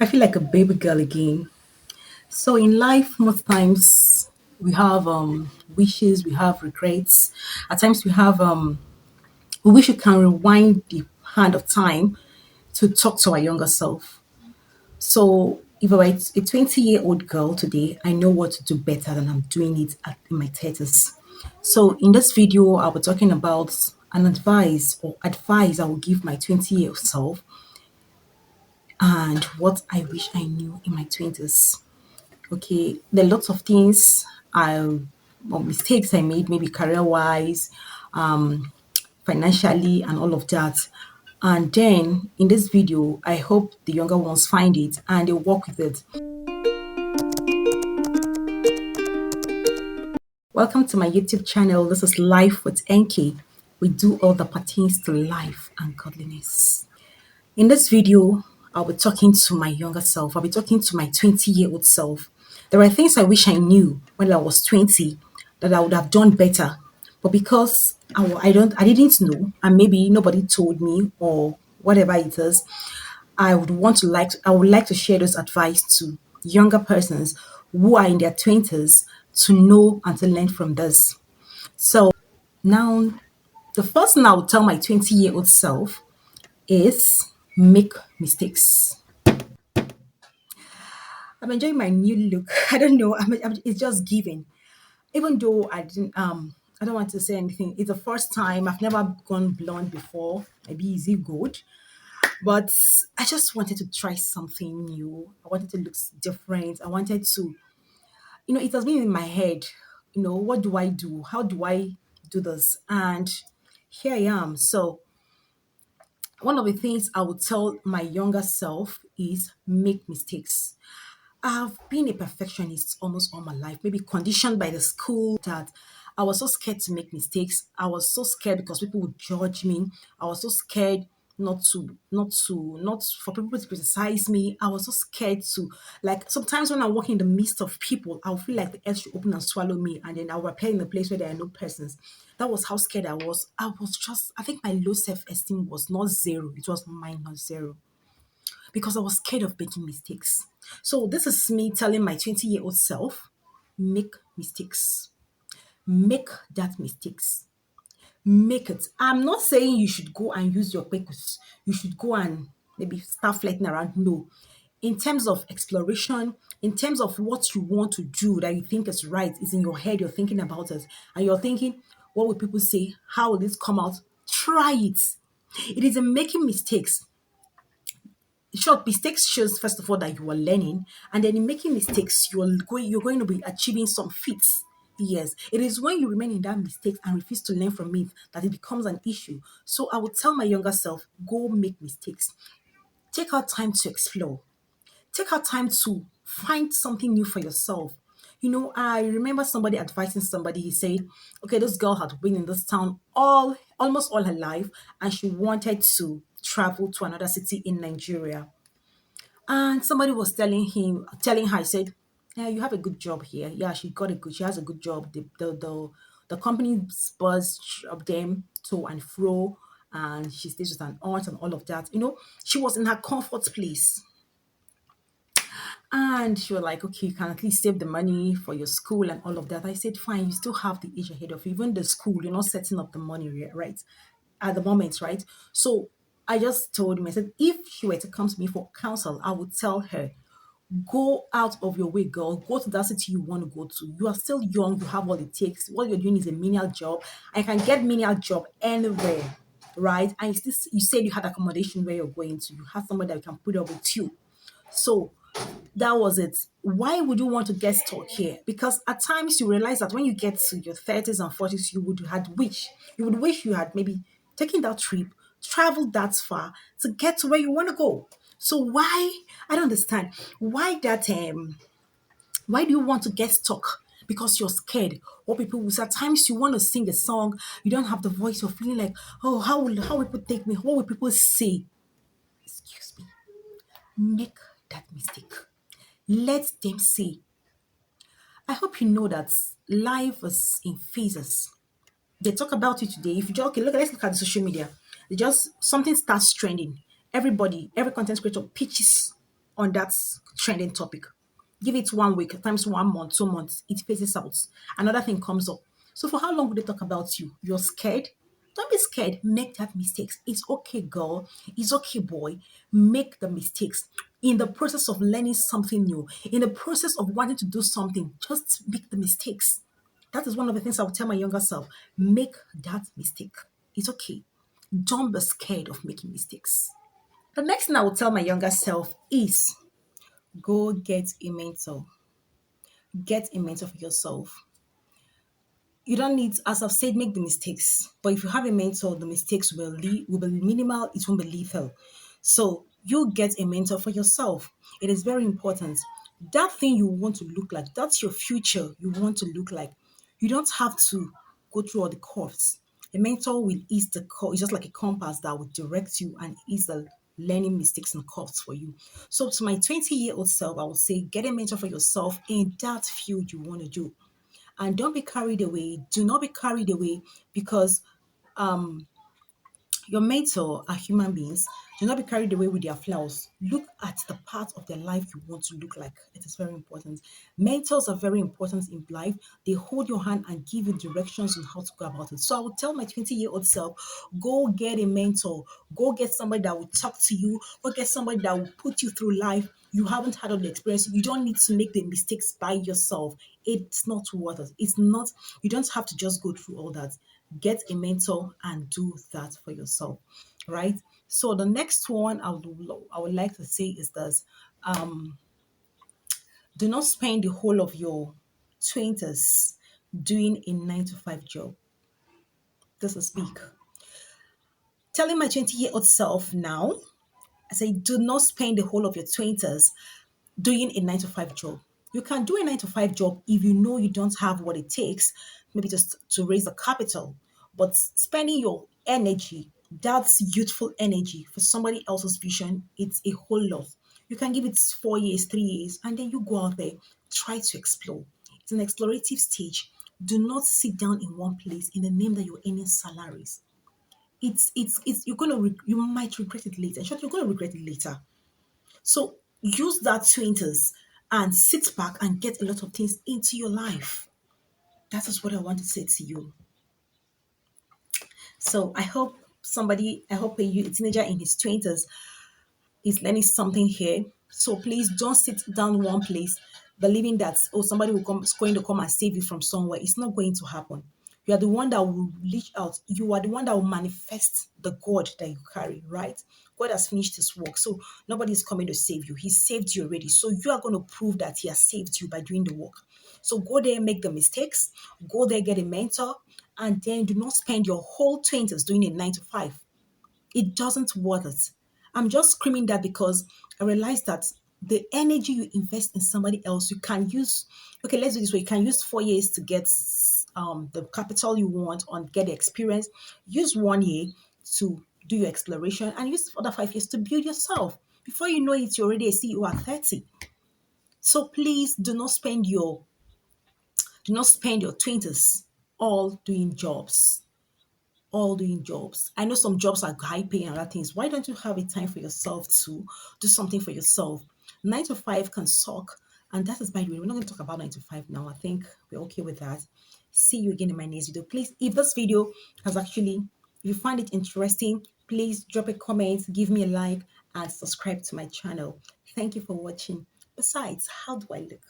I feel like a baby girl again. So in life, most times we have wishes, we have regrets. At times we wish we can rewind the hand of time to talk to our younger self. So if I were a 20-year-old girl today, I know what to do better than I'm doing it in my 30s. So in this video, I'll be talking about an advice I will give my 20-year self and what I wish I knew in my 20s. Okay, there are lots of things or mistakes I made, maybe career wise, financially, and all of that. And then in this video, I hope the younger ones find it and they work with it. Welcome to my YouTube channel. This is Life with NK. We do all that pertains to life and godliness. In this video, I'll be talking to my younger self. I'll be talking to my 20-year-old self. There are things I wish I knew when I was 20 that I would have done better. But because I didn't know, and maybe nobody told me or whatever it is, I would like to share this advice to younger persons who are in their 20s to know and to learn from this. So now, the first thing I would tell my 20-year-old self is make mistakes. I'm enjoying my new look. I don't know. It's just giving. Even though I don't want to say anything. It's the first time I've never gone blonde before. Maybe is it good? But I just wanted to try something new. I wanted to look different. I wanted to, it has been in my head. What do I do? How do I do this? And here I am. So one of the things I would tell my younger self is make mistakes. I've been a perfectionist almost all my life, maybe conditioned by the school that I was so scared to make mistakes. I was so scared because people would judge me. I was so scared not for people to criticize me. I was so scared to, like, sometimes when I walk in the midst of people, I'll feel like the earth should open and swallow me, and then I'll appear in a place where there are no persons. That was how scared I was. I think my low self-esteem was not zero, it was minus zero because I was scared of making mistakes. So this is me telling my 20-year-old self, make mistakes. Make that mistakes. Make it. I'm not saying you should go and use your purpose. You should go and maybe start flirting around. No. In terms of exploration, in terms of what you want to do that you think is right, is in your head, you're thinking about it, and you're thinking, what will people say? How will this come out? Try it. It is in making mistakes. Short mistakes shows first of all that you are learning, and then in making mistakes you're going to be achieving some feats. Yes, it is when you remain in that mistake and refuse to learn from it that it becomes an issue. So I would tell my younger self, go make mistakes. Take out time to explore. Take out time to find something new for yourself. I remember somebody advising somebody. He said, okay, this girl had been in this town almost all her life, and she wanted to travel to another city in Nigeria. And somebody was telling her, I said, yeah, you have a good job here. Yeah, she has a good job. The company spurs of them to and fro, and she stays with an aunt and all of that. She was in her comfort place. And she was like, okay, you can at least save the money for your school and all of that. I said, fine, you still have the age ahead of you. Even the school, you're not setting up the money, right? At the moment, right? So I just told him, I said, if she were to come to me for counsel, I would tell her, go out of your way, girl. Go to that city you want to go to. You are still young, you have what it takes. What you're doing is a menial job. I can get menial job anywhere, right? And you said you had accommodation where you're going to. You have somebody that can put up with you. So that was it. Why would you want to get stuck here? Because at times you realize that when you get to your 30s and 40s, you would wish you had maybe taken that trip, traveled that far to get to where you want to go. So why I don't understand why do you want to get stuck? Because you're scared. What people will say. At times you want to sing a song, you don't have the voice, you're feeling like, oh, how will people take me? What will people say? Excuse me. Make that mistake. Let them say. I hope you know that life is in phases. They talk about it today. If you just okay, let's look at the social media. They just something starts trending. Every content creator pitches on that trending topic. Give it 1 week, times 1 month, 2 months, it phases out. Another thing comes up. So for how long will they talk about you? You're scared? Don't be scared. Make that mistakes. It's okay, girl. It's okay, boy. Make the mistakes. In the process of learning something new, in the process of wanting to do something, just make the mistakes. That is one of the things I would tell my younger self. Make that mistake. It's okay. Don't be scared of making mistakes. The next thing I will tell my younger self is go get a mentor. Get a mentor for yourself. You don't need, as I've said, make the mistakes. But if you have a mentor, the mistakes will be minimal, it won't be lethal. So you get a mentor for yourself. It is very important. That thing you want to look like, that's your future you want to look like. You don't have to go through all the curves. A mentor will ease the curve. It's just like a compass that will direct you and ease the learning mistakes and curves for you. So to my 20-year-old self, I would say get a mentor for yourself in that field you want to do. And don't be carried away. Do not be carried away because your mates are human beings. Do not be carried away with their flaws. Look at the part of their life you want to look like. It is very important. Mentors are very important in life. They hold your hand and give you directions on how to go about it. So I would tell my 20-year-old self, go get a mentor. Go get somebody that will talk to you. Go get somebody that will put you through life. You haven't had all the experience. You don't need to make the mistakes by yourself. It's not worth it. It's not, you don't have to just go through all that. Get a mentor and do that for yourself, right? So the next one I would like to say is this: do not spend the whole of your 20s doing a 9 to 5 job. This is big. Telling my 20-year-old self now, I say, do not spend the whole of your 20s doing a 9 to 5 job. You can do a 9 to 5 job if you know you don't have what it takes, maybe just to raise the capital. But spending your energy, that's youthful energy for somebody else's vision, it's a whole lot. You can give it 4 years, 3 years, and then you go out there, try to explore. It's an explorative stage. Do not sit down in one place in the name that you're earning salaries. It's you're you might regret it later. In short, you're gonna regret it later. So use that 20s and sit back and get a lot of things into your life. That is what I want to say to you. So I hope a teenager in his 20s is learning something here. So please don't sit down in one place believing that somebody is going to come and save you from somewhere. It's not going to happen. You are the one that will reach out. You are the one that will manifest the God that you carry, right? God has finished his work. So nobody is coming to save you. He saved you already. So you are going to prove that he has saved you by doing the work. So go there, make the mistakes, go there, get a mentor, and then do not spend your whole 20s doing a 9 to 5. It doesn't worth it. I'm just screaming that because I realize that the energy you invest in somebody else, you can use. Okay, let's do this way. You can use 4 years to get the capital you want on get the experience. Use 1 year to do your exploration, and use the other 5 years to build yourself. Before you know it, you're already a CEO at 30. So please do not spend your 20s all doing jobs, all doing jobs. I know some jobs are high paying and other things. Why don't you have a time for yourself to do something for yourself? 9 to 5 can suck. And that is, by the way, we're not going to talk about 9 to 5 now. I think we're okay with that. See you again in my next video. Please, if this video has actually, if you find it interesting, please drop a comment, give me a like, and subscribe to my channel. Thank you for watching. Besides, how do I look?